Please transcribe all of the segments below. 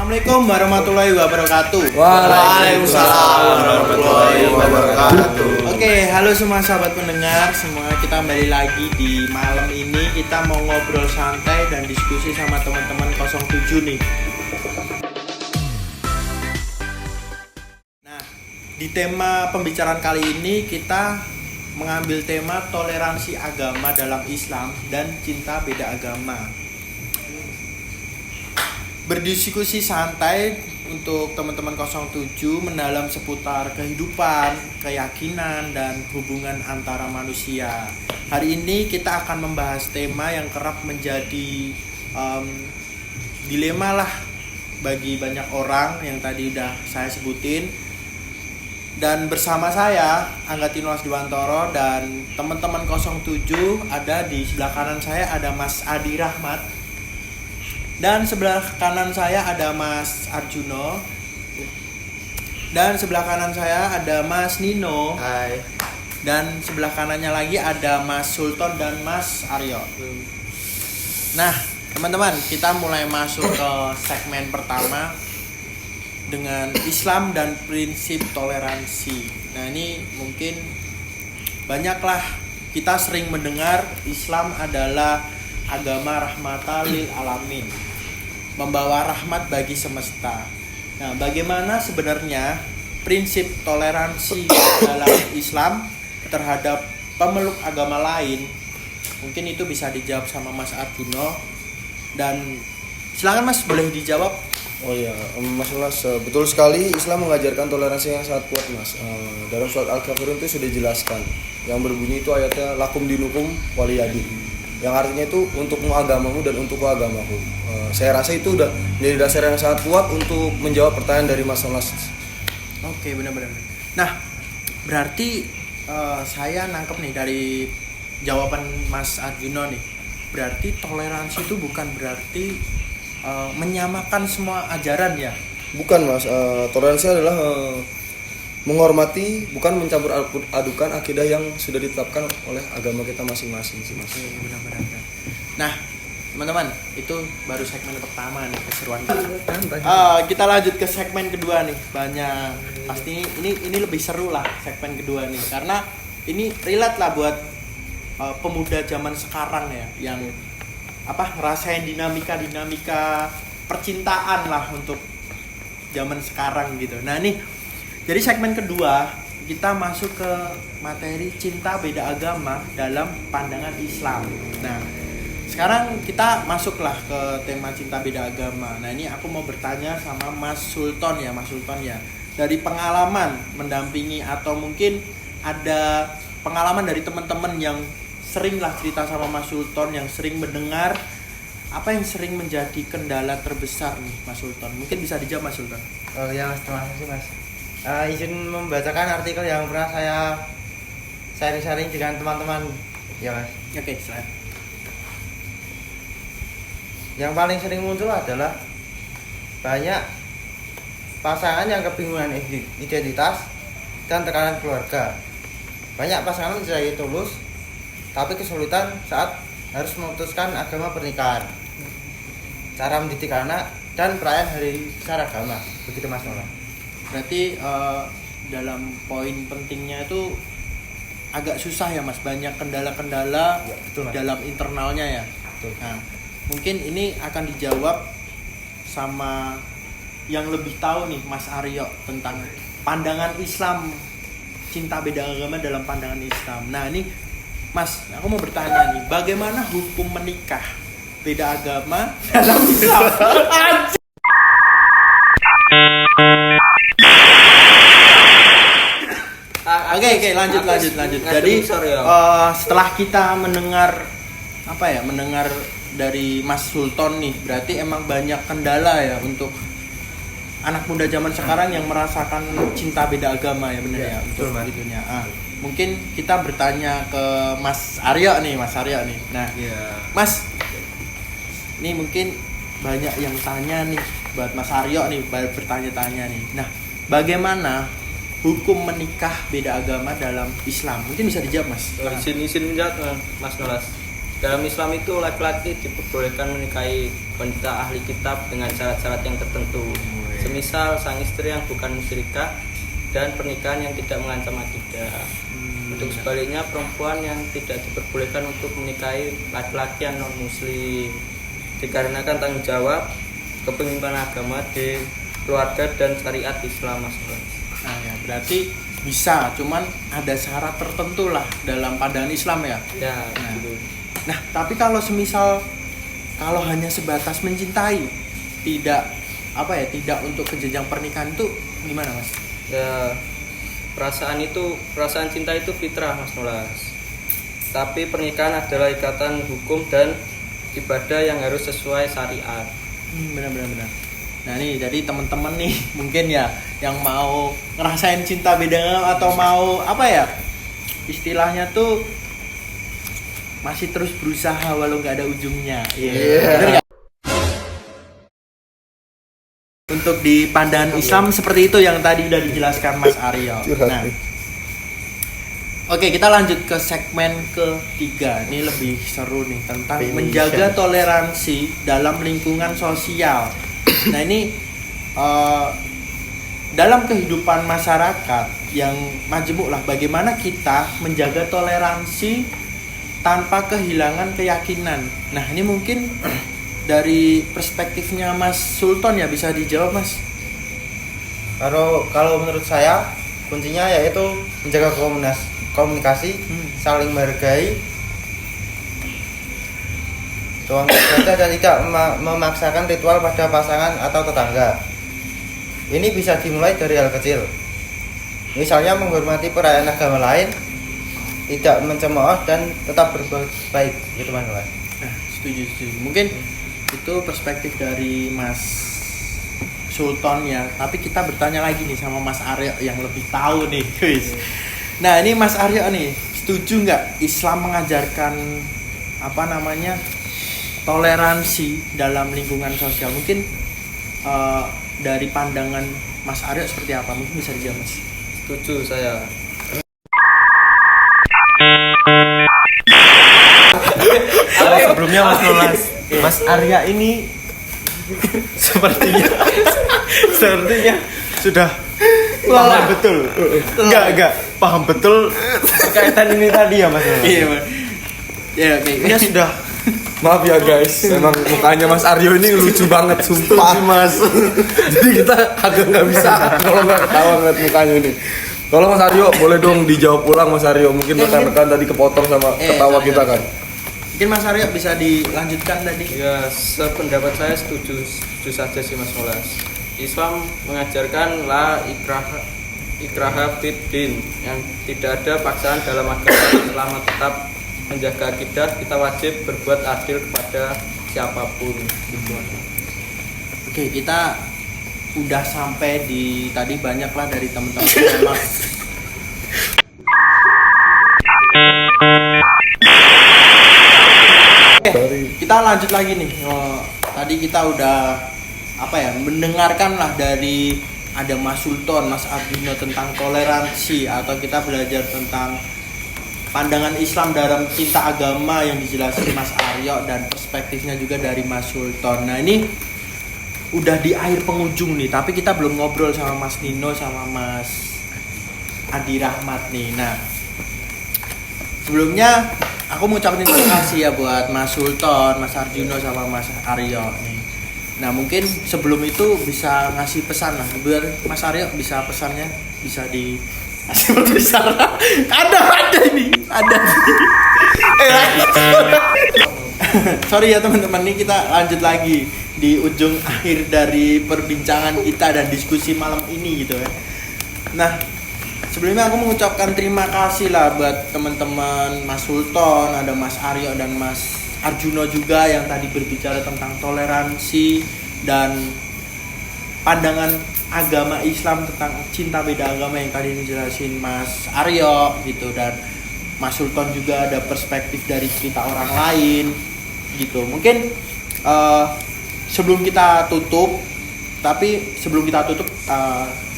Assalamualaikum warahmatullahi wabarakatuh. Waalaikumsalam warahmatullahi wabarakatuh. Oke, halo semua sahabat pendengar semua. Kita kembali lagi di malam ini. Kita mau ngobrol santai dan diskusi sama teman-teman 07 nih. Nah, di tema pembicaraan kali ini kita mengambil tema toleransi agama dalam Islam dan cinta beda agama. Berdiskusi santai untuk teman-teman 07 mendalam seputar kehidupan, keyakinan, dan hubungan antara manusia. Hari ini kita akan membahas tema yang kerap menjadi dilema lah bagi banyak orang yang tadi udah saya sebutin. Dan bersama saya, Angga Tinoas Diwantoro, dan teman-teman 07 ada di sebelah kanan saya ada Mas Adi Rahmat. Dan sebelah kanan saya ada Mas Arjuno. Dan sebelah kanan saya ada Mas Nino. Hai. Dan sebelah kanannya lagi ada Mas Sultan dan Mas Aryo. Nah, teman-teman, kita mulai masuk ke segmen pertama dengan Islam dan prinsip toleransi. Nah, ini mungkin banyaklah kita sering mendengar Islam adalah agama rahmatan lil alamin, membawa rahmat bagi semesta. Nah, bagaimana sebenarnya prinsip toleransi dalam Islam terhadap pemeluk agama lain? Mungkin itu bisa dijawab sama Mas Arjuno. Dan silakan Mas, boleh dijawab. Oh iya, Mas Ulas, betul sekali Islam mengajarkan toleransi yang sangat kuat, Mas. Dalam surat Al-Kafirun itu sudah dijelaskan. Yang berbunyi itu ayatnya lakum dinukum waliyadin. Yang artinya itu untukmu agamamu dan untukku agamaku. Saya rasa itu udah menjadi dasar yang sangat kuat untuk menjawab pertanyaan dari Mas Ulas. Oke, benar-benar. Nah, berarti saya nangkep nih dari jawaban Mas Arjuno nih. Berarti toleransi itu bukan berarti menyamakan semua ajaran ya? Bukan, Mas. Toleransi adalah menghormati, bukan mencampur adukan akidah yang sudah ditetapkan oleh agama kita masing-masing sih, Mas. Benar-benar. Nah, teman-teman, itu baru segmen pertama nih, keseruan kita. Kita lanjut ke segmen kedua nih. Banyak pasti ini lebih seru lah segmen kedua nih, karena ini relate lah buat pemuda zaman sekarang ya, yang ngerasain dinamika percintaan lah untuk zaman sekarang gitu. Nah, nih jadi segmen kedua kita masuk ke materi cinta beda agama dalam pandangan Islam. Nah, sekarang kita masuklah ke tema cinta beda agama. Nah, ini aku mau bertanya sama Mas Sultan ya, Mas Sultan ya. Dari pengalaman mendampingi atau mungkin ada pengalaman dari teman-teman yang sering lah cerita sama Mas Sultan, yang sering mendengar, apa yang sering menjadi kendala terbesar nih Mas Sultan? Mungkin bisa dijawab Mas Sultan. Oh ya Mas, terima kasih Mas. Izin membacakan artikel yang pernah saya sharing dengan teman-teman ya Mas. Oke, silakan. Yang paling sering muncul adalah banyak pasangan yang kebingungan identitas dan tekanan keluarga. Banyak pasangan mencari tulus tapi kesulitan saat harus memutuskan agama pernikahan, cara mendidik anak, dan perayaan hari besar agama. Begitu Mas Nola. Berarti dalam poin pentingnya itu agak susah ya Mas, banyak kendala-kendala ya, betul, Mas. Dalam internalnya ya. Betul. Nah, mungkin ini akan dijawab sama yang lebih tahu nih Mas Aryo tentang pandangan Islam, cinta beda agama dalam pandangan Islam. Nah, ini Mas, aku mau bertanya nih, bagaimana hukum menikah beda agama dalam Islam? Oke, lanjut. Jadi setelah kita mendengar dari Mas Sultan nih, berarti emang banyak kendala ya untuk anak muda zaman sekarang yang merasakan cinta beda agama ya, benar ya? Betul, Mas. Gitunya. Mungkin kita bertanya ke Mas Aryo nih. Nah, Mas, ini mungkin banyak yang tanya nih buat Mas Aryo nih, bertanya-tanya nih. Nah, bagaimana hukum menikah beda agama dalam Islam? Mungkin bisa dijawab Mas. Izin menjawab Mas Nolas. Dalam Islam itu laki-laki diperbolehkan menikahi wanita ahli kitab dengan syarat-syarat yang tertentu. Semisal sang istri yang bukan musyrikah dan pernikahan yang tidak mengancam akidah. Untuk sebaliknya perempuan yang tidak diperbolehkan untuk menikahi laki-laki yang non muslim dikarenakan tanggung jawab kepemimpinan agama di keluarga dan syariat Islam, Mas. Nah ya, berarti bisa, cuman ada syarat tertentu lah dalam pandangan Islam ya. Ya, Nah. gitu. Nah, tapi kalau semisal kalau hanya sebatas mencintai, tidak tidak untuk ke jenjang pernikahan itu gimana, Mas? Ya, perasaan cinta itu fitrah, Mas Nolas. Tapi pernikahan adalah ikatan hukum dan ibadah yang harus sesuai syariat. Benar. Nah nih, jadi teman-teman nih mungkin ya yang mau ngerasain cinta beda agama atau mau istilahnya tuh masih terus berusaha walau nggak ada ujungnya. Bener nggak? Untuk di pandangan Islam seperti itu yang tadi udah dijelaskan Mas Aryo. Nah, oke, kita lanjut ke segmen ketiga. Ini lebih seru nih tentang menjaga toleransi dalam lingkungan sosial. Nah ini dalam kehidupan masyarakat yang majemuk lah, bagaimana kita menjaga toleransi tanpa kehilangan keyakinan. Nah ini mungkin dari perspektifnya Mas Sultan ya, bisa dijawab Mas. Kalau menurut saya kuncinya yaitu menjaga komunikasi, saling menghargai, tuang ibadah dan tidak memaksakan ritual pada pasangan atau tetangga. Ini bisa dimulai dari hal kecil. Misalnya menghormati perayaan agama lain, tidak mencemooh dan tetap berbuat baik, gitu Mas. Nah, setuju. Mungkin itu perspektif dari Mas Sultan ya. Tapi kita bertanya lagi nih sama Mas Aryo yang lebih tahu nih, guys. Nah, ini Mas Aryo nih, setuju nggak Islam mengajarkan toleransi dalam lingkungan sosial? Mungkin dari pandangan Mas Aryo seperti apa? Mungkin bisa dijawab Mas. Setuju saya. Sebelumnya Mas Nolas, Mas Arya ini sepertinya sudah paham betul. Enggak paham betul berkaitan ini tadi ya Mas Nolas. Iya, Mas. Ya, oke. Ini sudah Maaf ya guys, memang mukanya Mas Aryo ini lucu banget sumpah Mas. Jadi kita agak nggak bisa kalau nggak ketawa ngeliat mukanya ini. Kalau Mas Aryo boleh dong dijawab ulang Mas Aryo, mungkin rekan-rekan tadi kepotong sama ketawa kita kan. Mungkin Mas Aryo bisa dilanjutkan tadi. Ya, sependapat saya setuju saja sih Mas Nolas. Islam mengajarkan la ikraha fid din, yang tidak ada paksaan dalam agama. Selama tetap menjaga akidah, kita wajib berbuat adil kepada siapapun. Oke, kita udah sampai di tadi banyak lah dari teman-teman memang. Oke, kita lanjut lagi nih. Tadi kita udah mendengarkan lah dari ada Mas Sultan, Mas Arjuno tentang toleransi, atau kita belajar tentang pandangan Islam dalam cinta agama yang dijelasin Mas Aryo, dan perspektifnya juga dari Mas Sultan. Nah ini udah di akhir penghujung nih, tapi kita belum ngobrol sama Mas Nino sama Mas Adi Rahmat nih. Nah sebelumnya aku mau ucapin terima kasih ya buat Mas Sultan, Mas Arjuno sama Mas Aryo nih. Nah mungkin sebelum itu bisa ngasih pesan lah, biar Mas Aryo bisa pesannya bisa di tulisan. ada ini sorry ya teman-teman, nih kita lanjut lagi di ujung akhir dari perbincangan kita dan diskusi malam ini gitu ya. Nah sebelumnya aku mengucapkan terima kasih lah buat teman-teman Mas Sultan, ada Mas Aryo dan Mas Arjuno juga yang tadi berbicara tentang toleransi dan pandangan agama Islam tentang cinta beda agama yang tadi dijelasin Mas Aryo gitu, dan Mas Sultan juga ada perspektif dari cerita orang lain gitu. Mungkin sebelum kita tutup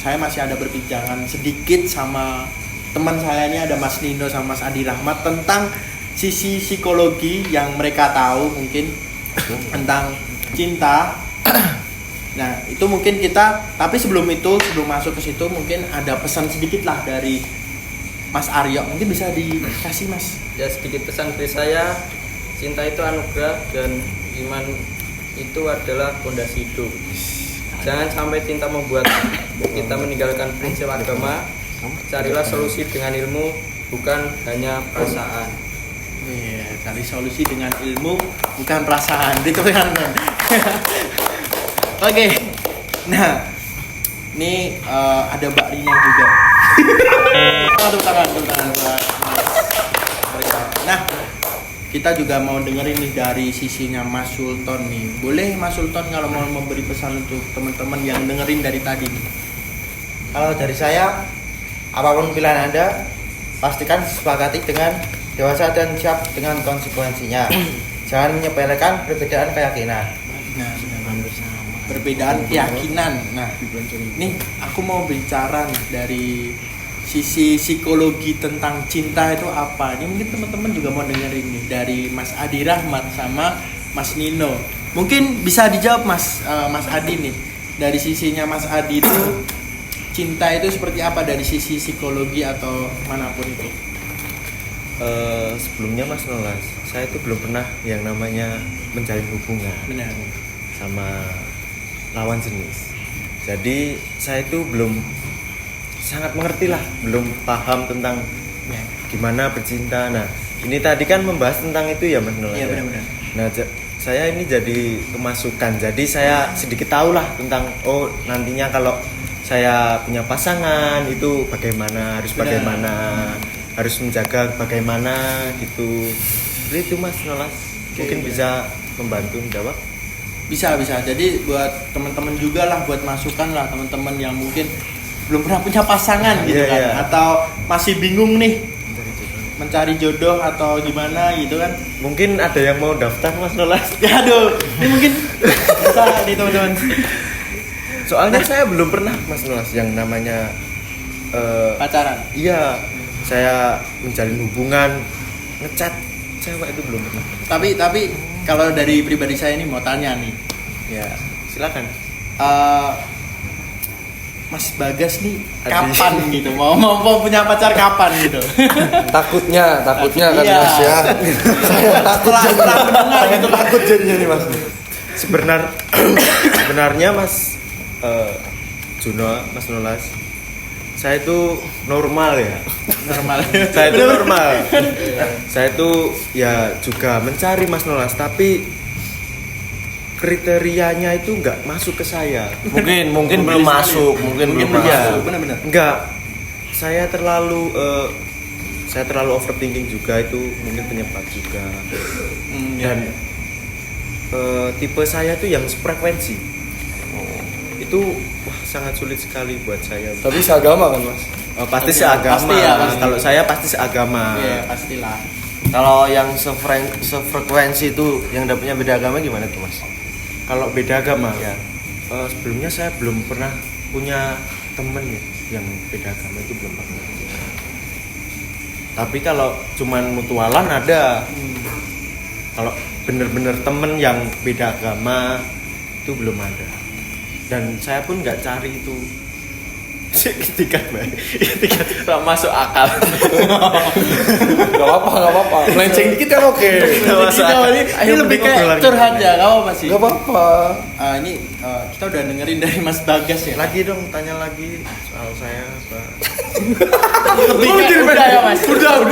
saya masih ada perbincangan sedikit sama teman saya ini, ada Mas Nino sama Mas Adi Rahmat tentang sisi psikologi yang mereka tahu mungkin tentang cinta. Nah, itu mungkin tapi sebelum masuk ke situ mungkin ada pesan sedikit lah dari Mas Aryo, mungkin bisa dikasih Mas. Ya, sedikit pesan dari saya, cinta itu anugerah dan iman itu adalah fondasi hidup. Jangan sampai cinta membuat kita meninggalkan prinsip agama. Carilah solusi dengan ilmu, bukan hanya perasaan. Iya, cari solusi dengan ilmu, bukan perasaan. Itu kan. Oke. Nah, ini ada Mbak Rina juga. Tepuk tangan buat Nah, kita juga mau dengerin nih dari sisinya Mas Sultan nih. Boleh Mas Sultan kalau mau memberi pesan untuk teman-teman yang dengerin dari tadi nih. Kalau dari saya, apapun pilihan Anda, pastikan sepakati dengan dewasa dan siap dengan konsekuensinya. Jangan menyepelekan perbedaan keyakinan. Nah, perbedaan keyakinan. Nah, nih aku mau bicara nih dari sisi psikologi tentang cinta itu apa. Ini mungkin teman-teman juga mau dengerin nih dari Mas Adi Rahmat sama Mas Nino. Mungkin bisa dijawab Mas Adi nih. Dari sisinya Mas Adi itu cinta itu seperti apa dari sisi psikologi atau manapun itu? Sebelumnya Mas Nolas, saya itu belum pernah yang namanya menjalin hubungan Benar. sama lawan jenis. Jadi saya itu belum sangat mengerti lah, belum paham tentang Ya. gimana bercinta. Nah, ini tadi kan membahas tentang itu ya Mas Nolas. Iya, ya? benar-benar. Nah, saya ini jadi kemasukan. Jadi saya sedikit tahu lah tentang nantinya kalau saya punya pasangan itu bagaimana, harus Benar. bagaimana, harus menjaga bagaimana gitu. Jadi itu Mas Nolas, mungkin benar. bisa membantu menjawab. Bisa. Jadi buat teman-teman juga lah, buat masukan lah teman-teman yang mungkin belum pernah punya pasangan gitu Iya, kan, iya. atau masih bingung nih mencari jodoh atau gimana gitu kan. Mungkin ada yang mau daftar Mas Nolas. Ya aduh, ini mungkin bisa nih teman-teman. Soalnya saya belum pernah Mas Nolas yang namanya Pacaran. iya, saya menjalin hubungan, ngechat cewek itu belum pernah. Tapi kalau dari pribadi saya ini mau tanya nih. Ya, silakan. Mas Bagas nih Adi. kapan gitu mau punya pacar kapan gitu? Takutnya kan Iya. Mas ya. Saya takut Setelah mendengar gitu kan. takut jadinya nih Mas. Sebenarnya Mas Juno, Mas Nolas, saya itu normal ya. Normal. Saya itu normal. Saya itu ya juga mencari Mas Nolas, tapi kriterianya itu nggak masuk ke saya. Mungkin belum masuk, mungkin belum iya. masuk. Benar-benar. Enggak. Saya terlalu overthinking juga, itu mungkin penyebab juga. Dan tipe saya tuh yang frekuensi. Itu sangat sulit sekali buat saya. Tapi seagama kan Mas? Pasti Oke, seagama. pasti ya, pasti. Kalau saya pasti seagama. Iya, pastilah. Kalau yang sefrekuensi itu yang dapetnya beda agama gimana tuh Mas? Kalau beda agama, Ya. sebelumnya saya belum pernah punya temen ya, yang beda agama itu belum pernah. Tapi kalau cuman mutualan ada. Kalau bener-bener temen yang beda agama itu belum ada. Dan saya pun nggak cari itu. Ketika nggak masuk akal. Gak apa-apa. Melenceng dikit kan oke. Ini lebih kayak curhat ya, gak apa sih? Gak apa-apa. Ini kita udah dengerin dari Mas Bagas ya. Lagi dong, tanya lagi soal saya apa. Lebih kayak udah ya Mas. Udah.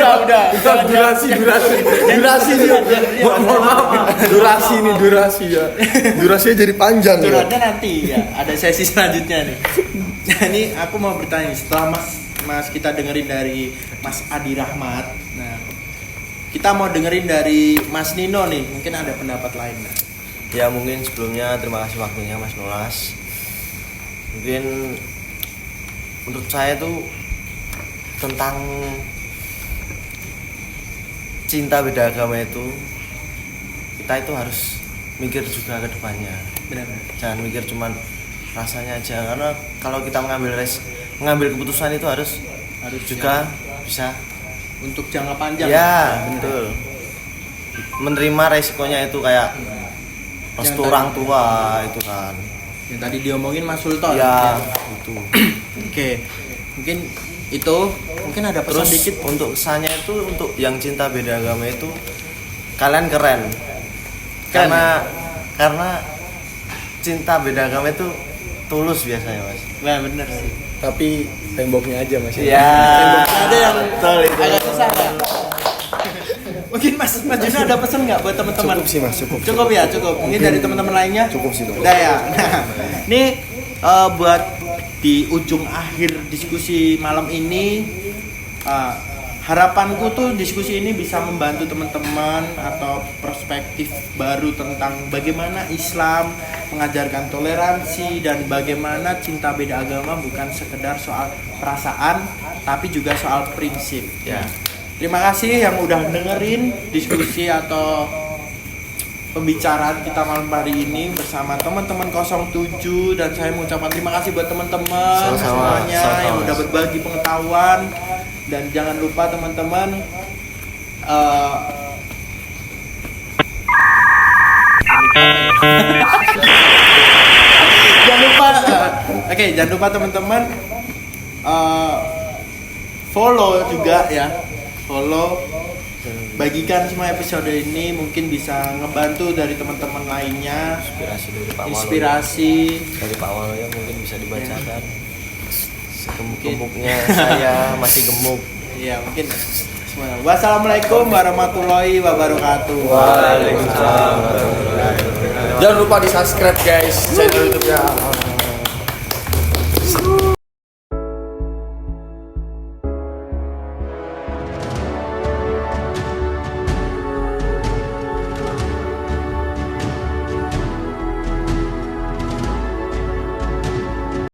Durasi. Mohon maaf. Durasi ya. Durasinya jadi panjang ya. Curhatnya nanti ya. Ada sesi selanjutnya nih. Nah, ini aku mau bertanya setelah Mas kita dengerin dari Mas Adi Rahmat. Nah, kita mau dengerin dari Mas Nino nih. Mungkin ada pendapat lain. Nah. Ya mungkin sebelumnya terima kasih waktunya Mas Nolas. Mungkin menurut saya tuh tentang cinta beda agama itu, kita itu harus mikir juga ke depannya. Benar-benar. Jangan mikir cuman rasanya aja, karena kalau kita mengambil keputusan itu harus juga bisa Untuk jangka panjang. ya betul. menerima resikonya itu kayak restu Yang orang tua itu kan. Yang tadi diomongin Mas Sultan. Ya, itu. Oke. Mungkin itu mungkin ada pesan Terus dikit untuk kesannya itu untuk yang cinta beda agama itu kalian keren. Karena cinta beda agama itu tulus biasanya, Mas. Nah, bener sih. Tapi temboknya aja Mas. Iya. Ada yang betul itu. agak susah ya. Mungkin Mas Juno ada pesan nggak buat teman-teman? Cukup sih Mas, cukup. Cukup ya, cukup. Mungkin dari teman-teman lainnya? Cukup sih, Mas. Udah ya. Nah, ini buat di ujung akhir diskusi malam ini, harapanku tuh diskusi ini bisa membantu teman-teman atau perspektif baru tentang bagaimana Islam mengajarkan toleransi dan bagaimana cinta beda agama bukan sekedar soal perasaan tapi juga soal prinsip. Ya. Terima kasih yang udah dengerin diskusi atau pembicaraan kita malam hari ini bersama teman-teman 07, dan saya mengucapkan terima kasih buat teman-teman Sama-sama. semuanya yang udah berbagi pengetahuan. Dan jangan lupa teman-teman jangan lupa jangan lupa teman-teman follow juga ya, bagikan semua episode ini, mungkin bisa ngebantu dari teman-teman lainnya, Inspirasi dari Pak Walu. inspirasi. Dari Pak Walu ya mungkin bisa dibacakan. Gemuk-gemuknya saya masih gemuk. Ya mungkin semuanya. Wassalamualaikum warahmatullahi wabarakatuh. Jangan lupa di subscribe guys channel YouTube-nya.